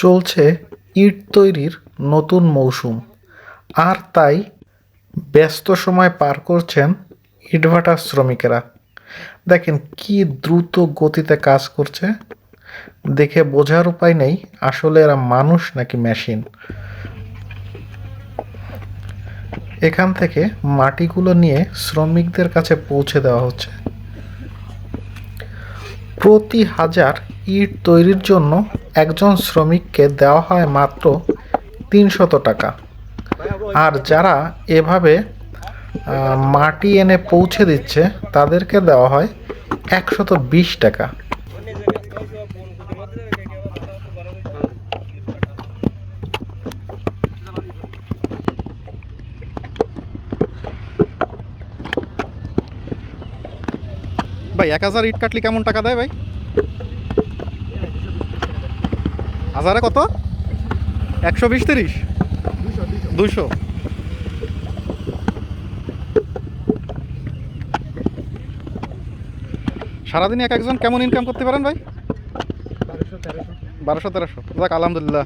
চলছে ইট তৈরির নতুন মৌসুম, আর তাই ব্যস্ত সময় পার করছেন ইটভাটার শ্রমিকেরা। দেখেন কি দ্রুত গতিতে কাজ করছে, দেখে বোঝার উপায় নেই আসলে এরা মানুষ নাকি মেশিন। এখান থেকে মাটিগুলো নিয়ে শ্রমিকদের কাছে পৌঁছে দেওয়া হচ্ছে। প্রতি হাজার ইট তৈরির জন্য একজন শ্রমিককে দেওয়া হয় মাত্র ৩০০ টাকা। আর যারা এভাবে মাটি এনে পৌঁছে দিচ্ছে তাদেরকে দেওয়া হয় ১২০ টাকা। ভাই ১,০০০ ইট কাটলি কেমন টাকা দেয় ভাই? হাজারে কত? ১২০-৩০? ২০০। সারাদিনে এক একজন কেমন ইনকাম করতে পারেন ভাই? ১২০০-১৩০০। যাক আলহামদুলিল্লাহ।